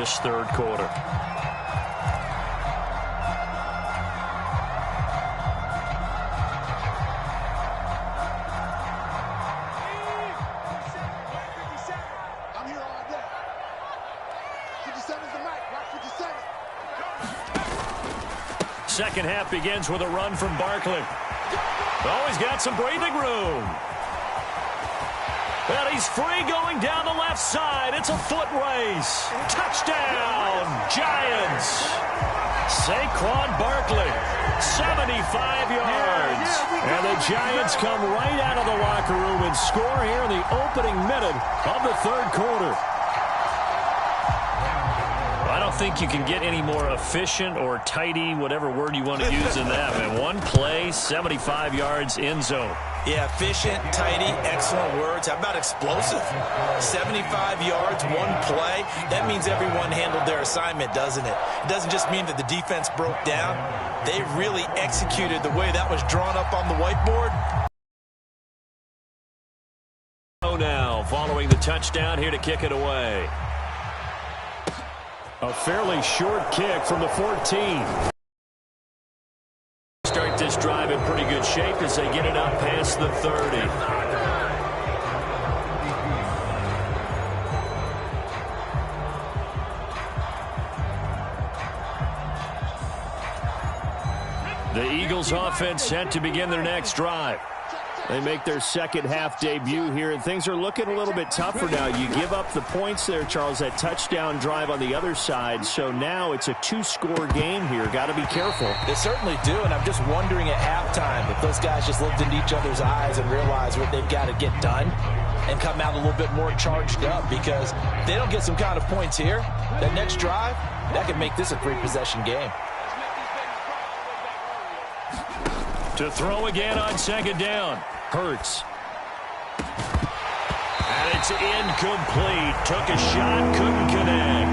this third quarter. Second half begins with a run from Barkley. Oh, he's got some breathing room. And he's free going down the left side. It's a foot race. Touchdown, Giants. Saquon Barkley, 75 yards. And the Giants come right out of the locker room and score here in the opening minute of the third quarter. I don't think you can get any more efficient or tidy, whatever word you want to use in that, man. One play, 75 yards, end zone. Yeah, efficient, tidy, excellent words. How about explosive? 75 yards, one play. That means everyone handled their assignment, doesn't it? It doesn't just mean that the defense broke down. They really executed the way that was drawn up on the whiteboard. Now, following the touchdown, here to kick it away. A fairly short kick from the 14. Start this drive in pretty good shape as they get it up past the 30. The Eagles offense set to begin their next drive. They make their second half debut here, and things are looking a little bit tougher now. You give up the points there, Charles, that touchdown drive on the other side. So now it's a two-score game here. Got to be careful. They certainly do, and I'm just wondering at halftime if those guys just looked into each other's eyes and realized what they've got to get done and come out a little bit more charged up, because if they don't get some kind of points here, that next drive, that could make this a three-possession game. To throw again on second down. Hurts. And it's incomplete. Took a shot, couldn't connect.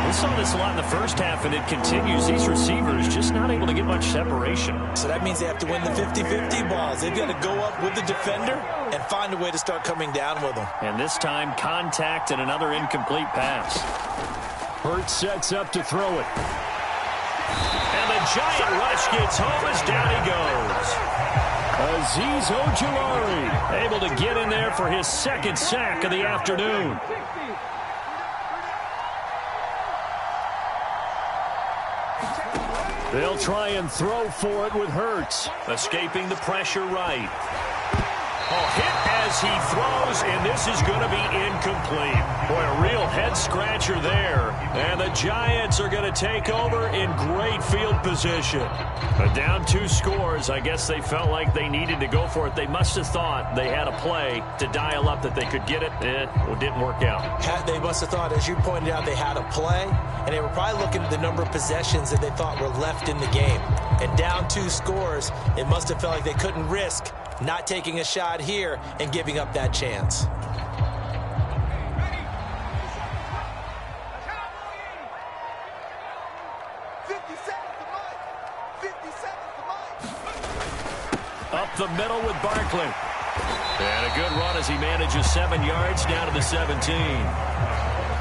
We saw this a lot in the first half, and it continues. These receivers just not able to get much separation. So that means they have to win the 50-50 balls. They've got to go up with the defender and find a way to start coming down with them. And this time, contact and another incomplete pass. Hurts sets up to throw it. And the giant rush gets home as down he goes. Azeez Ojulari able to get in there for his second sack of the afternoon. They'll try and throw for it with Hurts. Escaping the pressure right. Hit as he throws, and this is going to be incomplete. Boy, a real head-scratcher there. And the Giants are going to take over in great field position. But down 2 scores, I guess they felt like they needed to go for it. They must have thought they had a play to dial up that they could get it. It didn't work out. They must have thought, as you pointed out, they had a play, and they were probably looking at the number of possessions that they thought were left in the game. And down 2 scores, it must have felt like they couldn't risk not taking a shot here and giving up that chance. Up the middle with Barkley. And a good run as he manages 7 yards down to the 17.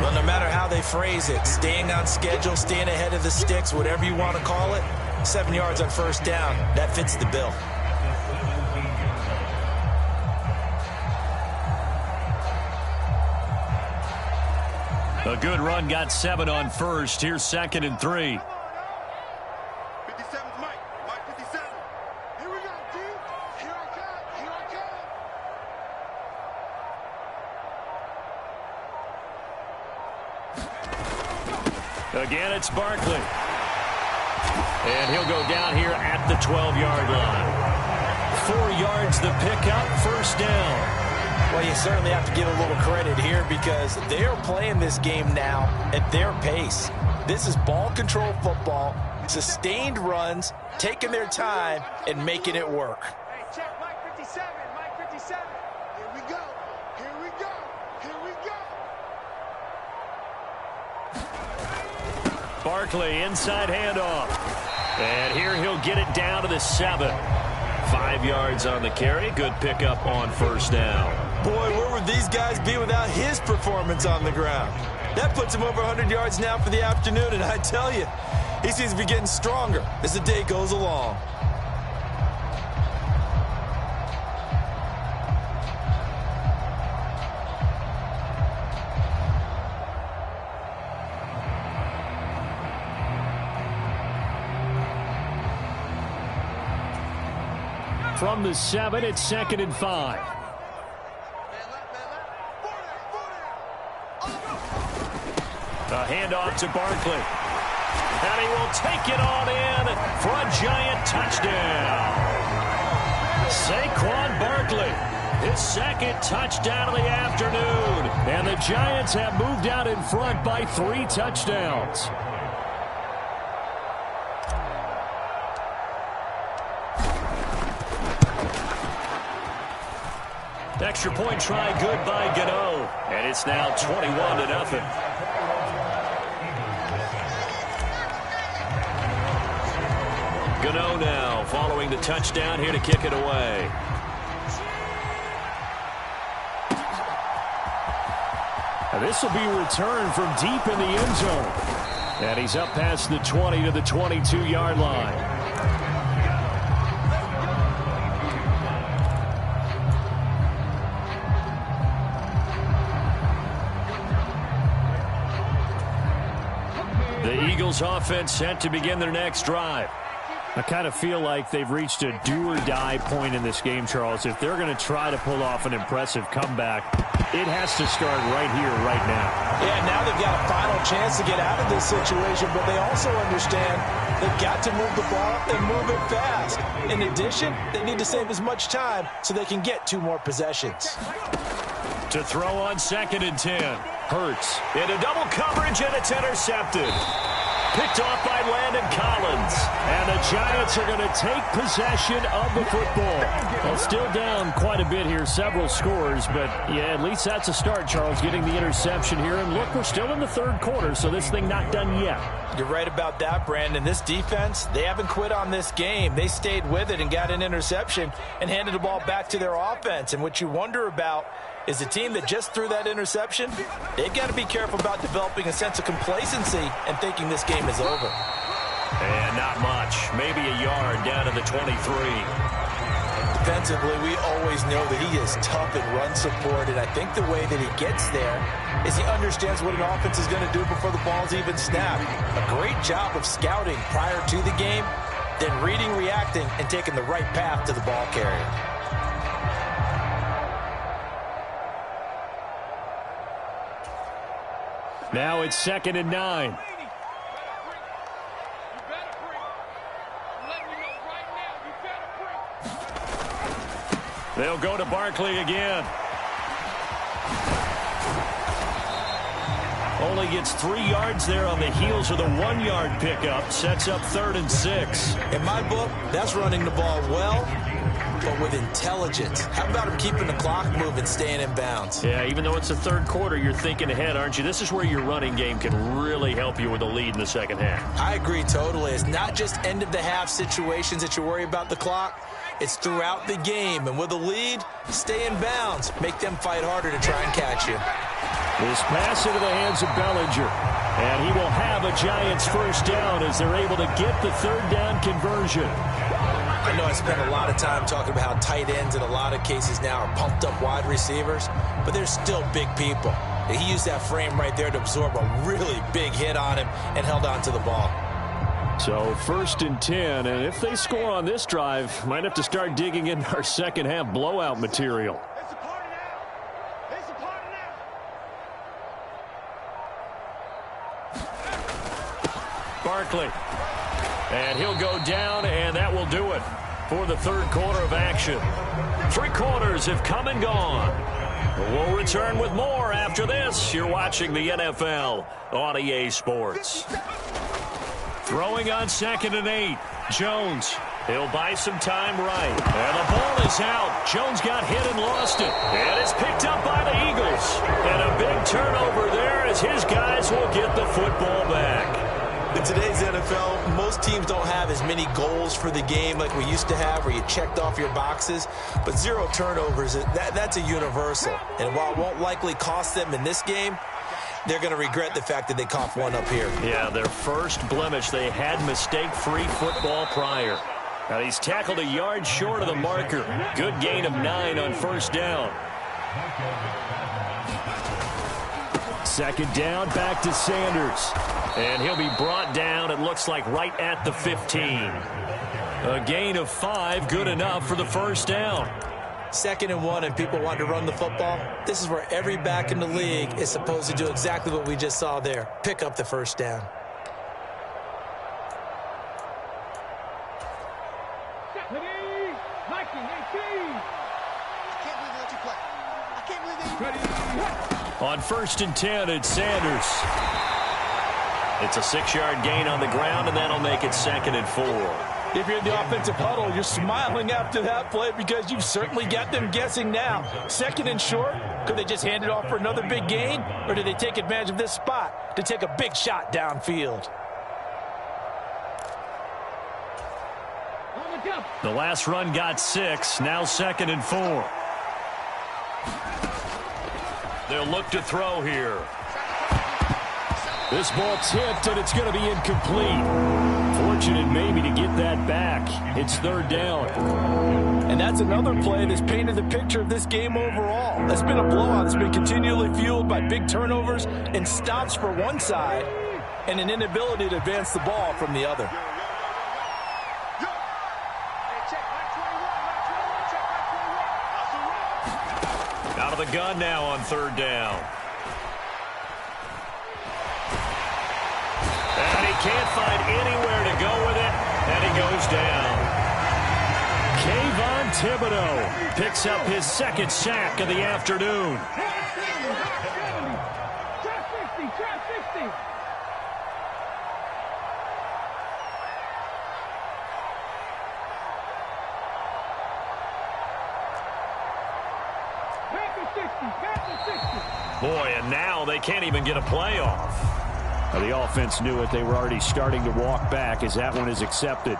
Well, no matter how they phrase it, staying on schedule, staying ahead of the sticks, whatever you want to call it, 7 yards on first down, that fits the bill. A good run got 7 on first. Here's 2nd and 3. 57's Mike. Mike 57. Here we go, dude. Here I come. Here I come. Again, it's Barkley. And he'll go down here at the 12-yard line. 4 yards the pickup, first down. Well, you certainly have to give a little credit here because they are playing this game now at their pace. This is ball control football, sustained runs, taking their time, and making it work. Hey, check Mike 57. Mike 57. Here we go. Here we go. Here we go. Barkley, inside handoff. And here he'll get it down to the 7. 5 yards on the carry. Good pickup on first down. Boy, where would these guys be without his performance on the ground? That puts him over 100 yards now for the afternoon, and I tell you, he seems to be getting stronger as the day goes along. From the 7, it's 2nd and 5. A handoff to Barkley. And he will take it on in for a giant touchdown. Saquon Barkley, his 2nd touchdown of the afternoon. And the Giants have moved out in front by 3 touchdowns. Extra point try good by Gano. And it's now 21-0. Gano now following the touchdown here to kick it away. And this will be returned from deep in the end zone. And he's up past the 20 to the 22-yard line. The Eagles offense set to begin their next drive. I kind of feel like they've reached a do-or-die point in this game, Charles. If they're going to try to pull off an impressive comeback, it has to start right here, right now. Yeah, now they've got a final chance to get out of this situation, but they also understand they've got to move the ball and move it fast. In addition, they need to save as much time so they can get 2 more possessions. To throw on 2nd and 10. Hurts into double coverage, and it's intercepted. Picked off by Landon Collins. And the Giants are going to take possession of the football. Well, still down quite a bit here, several scores, but yeah, at least that's a start, Charles, getting the interception here. And look, we're still in the 3rd quarter, so this thing not done yet. You're right about that, Brandon. This defense, they haven't quit on this game. They stayed with it and got an interception and handed the ball back to their offense. And what you wonder about is the team that just threw that interception, they've got to be careful about developing a sense of complacency and thinking this game is over. And not much. Maybe a yard down to the 23. Defensively, we always know that he is tough in run support, and I think the way that he gets there is he understands what an offense is going to do before the ball's even snapped. A great job of scouting prior to the game, then reading, reacting, and taking the right path to the ball carrier. Now it's 2nd and 9. They'll go to Barkley again. Only gets 3 yards there on the heels of the 1-yard pickup. Sets up 3rd and 6. In my book, that's running the ball well, but with intelligence. How about him keeping the clock moving, staying in bounds? Yeah, even though it's the 3rd quarter, you're thinking ahead, aren't you? This is where your running game can really help you with a lead in the 2nd half. I agree totally. It's not just end-of-the-half situations that you worry about the clock. It's throughout the game. And with a lead, stay in bounds. Make them fight harder to try and catch you. This pass into the hands of Bellinger. And he will have a Giants 1st down as they're able to get the 3rd down conversion. I know I spent a lot of time talking about how tight ends in a lot of cases now are pumped up wide receivers, but they're still big people. And he used that frame right there to absorb a really big hit on him and held on to the ball. So 1st and 10, and if they score on this drive, might have to start digging in our 2nd half blowout material. It's a party now. It's a party now. Barkley. And he'll go down, and that will do it for the 3rd quarter of action. 3 quarters have come and gone. We'll return with more after this. You're watching the NFL on EA Sports. Throwing on 2nd and 8. Jones. He'll buy some time right. And the ball is out. Jones got hit and lost it. And it's picked up by the Eagles. And a big turnover there as his guys will get the football back. In today's NFL, most teams don't have as many goals for the game like we used to have where you checked off your boxes. But 0 turnovers, that's a universal. And while it won't likely cost them in this game, they're going to regret the fact that they coughed one up here. Yeah, their first blemish. They had mistake-free football prior. Now he's tackled a yard short of the marker. Good gain of 9 on first down. Second down, back to Sanders. And he'll be brought down, it looks like, right at the 15. A gain of 5, good enough for the first down. 2nd and 1, and people want to run the football. This is where every back in the league is supposed to do exactly what we just saw there. Pick up the first down. On 1st and 10, it's Sanders. It's a 6-yard gain on the ground, and that'll make it 2nd and 4. If you're in the offensive huddle, you're smiling after that play because you've certainly got them guessing now. 2nd and short, could they just hand it off for another big gain? Or did they take advantage of this spot to take a big shot downfield? The last run got 6, now 2nd and 4. They'll look to throw here. This ball tipped, and it's going to be incomplete. Fortunate maybe to get that back. It's 3rd down. And that's another play that's painted the picture of this game overall. That's been a blowout. It's been continually fueled by big turnovers and stops for one side and an inability to advance the ball from the other. Out of the gun now on 3rd down. And he can't find anywhere to go with it, and he goes down. Kayvon Thibodeau picks up his 2nd sack of the afternoon. Boy, and now they can't even get a playoff. Now, the offense knew it. They were already starting to walk back as that one is accepted.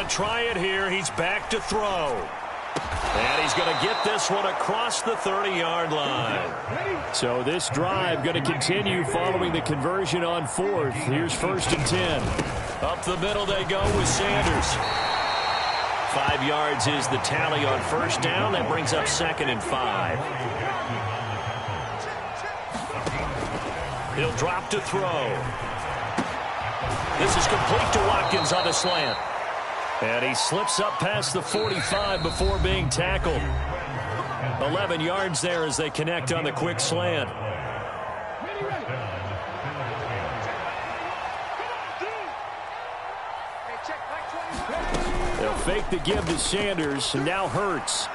Try it here. He's back to throw. And he's going to get this one across the 30-yard line. So this drive going to continue following the conversion on 4th. Here's 1st and 10. Up the middle they go with Sanders. 5 yards is the tally on 1st down. That brings up 2nd and 5. He'll drop to throw. This is complete to Watkins on the slant. And he slips up past the 45 before being tackled. 11 yards there as they connect on the quick slant. They'll fake the give to Sanders, and now Hurts.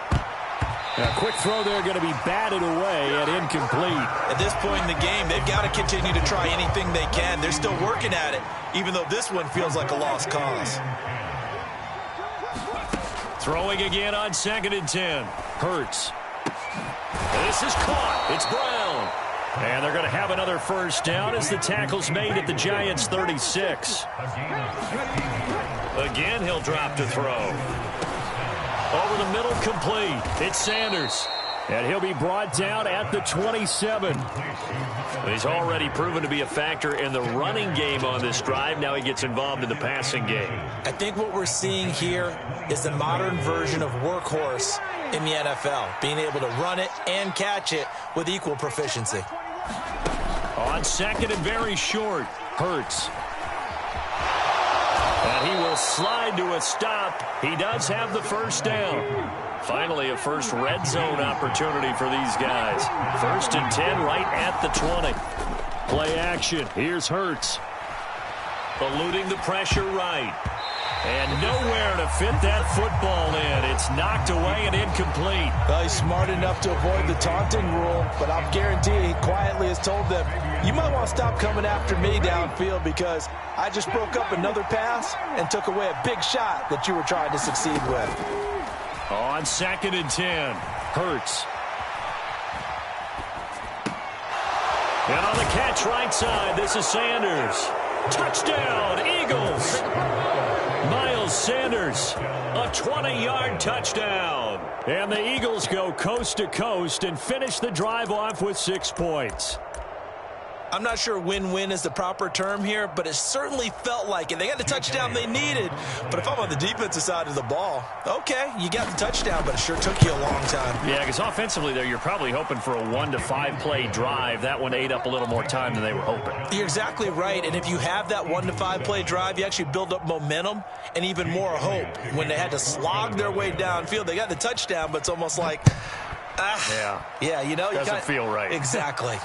A quick throw there going to be batted away and incomplete. At this point in the game, they've got to continue to try anything they can. They're still working at it, even though this one feels like a lost cause. Throwing again on 2nd and 10. Hurts. This is caught. It's Brown. And they're going to have another first down as the tackle's made at the Giants' 36. Again, he'll drop to throw. Over the middle, complete. It's Sanders. And he'll be brought down at the 27. He's already proven to be a factor in the running game on this drive. Now he gets involved in the passing game. I think what we're seeing here is the modern version of workhorse in the NFL, being able to run it and catch it with equal proficiency. On 2nd and very short, Hurts. And he will slide to a stop. He does have the first down. Finally, a first red zone opportunity for these guys. 1st and 10 right at the 20. Play action. Here's Hurts. Eluding the pressure right. And nowhere to fit that football in. It's knocked away and incomplete. Well, he's smart enough to avoid the taunting rule, but I'll guarantee he quietly has told them, you might want to stop coming after me downfield because I just broke up another pass and took away a big shot that you were trying to succeed with. On 2nd and 10, Hurts. And on the catch right side, this is Sanders. Touchdown, Eagles. Miles Sanders, a 20-yard touchdown. And the Eagles go coast to coast and finish the drive off with 6 points. I'm not sure win-win is the proper term here, but it certainly felt like it. They got the touchdown they needed. But if I'm on the defensive side of the ball, okay, you got the touchdown, but it sure took you a long time. Yeah, because offensively there, you're probably hoping for a 1 to 5 play drive. That one ate up a little more time than they were hoping. You're exactly right, and if you have that 1 to 5 play drive, you actually build up momentum and even more hope. When they had to slog their way downfield, they got the touchdown, but it's almost like, yeah, you know. Doesn't feel right. Exactly.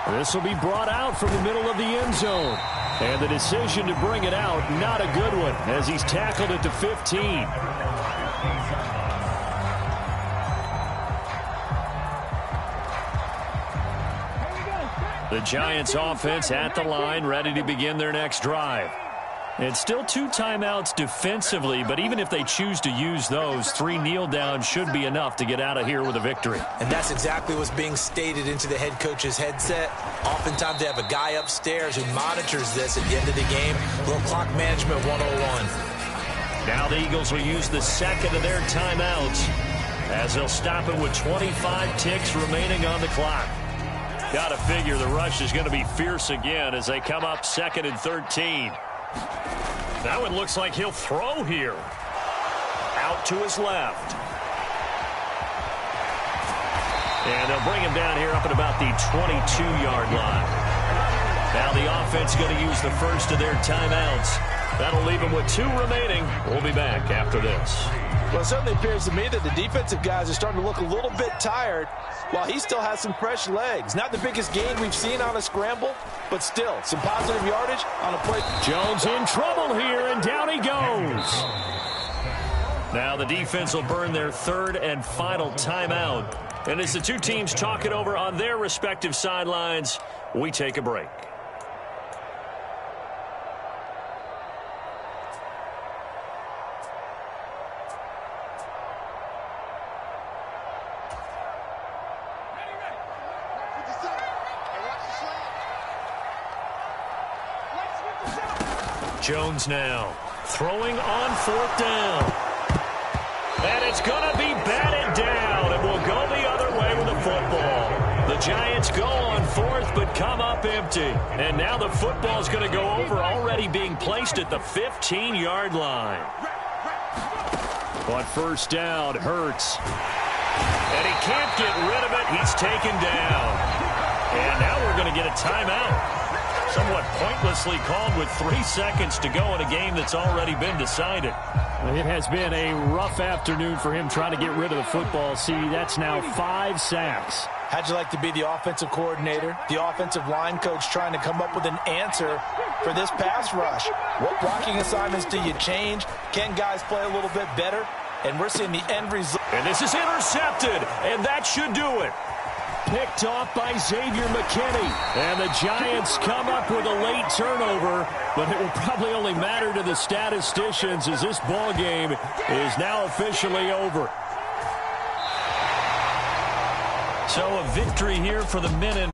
This will be brought out from the middle of the end zone. And the decision to bring it out, not a good one, as he's tackled at the 15. The Giants offense at the line, ready to begin their next drive. It's still 2 timeouts defensively, but even if they choose to use those, 3 kneel downs should be enough to get out of here with a victory. And that's exactly what's being stated into the head coach's headset. Oftentimes they have a guy upstairs who monitors this at the end of the game. Little clock management 101. Now the Eagles will use the 2nd of their timeouts as they'll stop it with 25 ticks remaining on the clock. Got to figure the rush is going to be fierce again as they come up 2nd and 13. That one looks like he'll throw here. Out to his left. And they'll bring him down here up at about the 22-yard line. Now the offense going to use the first of their timeouts. That'll leave them with 2 remaining. We'll be back after this. Well, it certainly appears to me that the defensive guys are starting to look a little bit tired while he still has some fresh legs. Not the biggest gain we've seen on a scramble, but still some positive yardage on a play. Jones in trouble here, and down he goes. Now the defense will burn their 3rd and final timeout. And as the 2 teams talk it over on their respective sidelines, we take a break. Jones now throwing on 4th down. And it's going to be batted down, and we'll go the other way with the football. The Giants go on 4th, but come up empty. And now the football's going to go over, already being placed at the 15-yard line. On 1st down, Hurts. And he can't get rid of it. He's taken down. And now we're going to get a timeout. Somewhat pointlessly called with 3 seconds to go in a game that's already been decided. It has been a rough afternoon for him trying to get rid of the football. See, that's now 5 sacks. How'd you like to be the offensive coordinator, the offensive line coach trying to come up with an answer for this pass rush? What blocking assignments do you change? Can guys play a little bit better? And we're seeing the end result. And this is intercepted, and that should do it. Picked off by Xavier McKinney. And the Giants come up with a late turnover, but it will probably only matter to the statisticians as this ball game is now officially over. So a victory here for the men in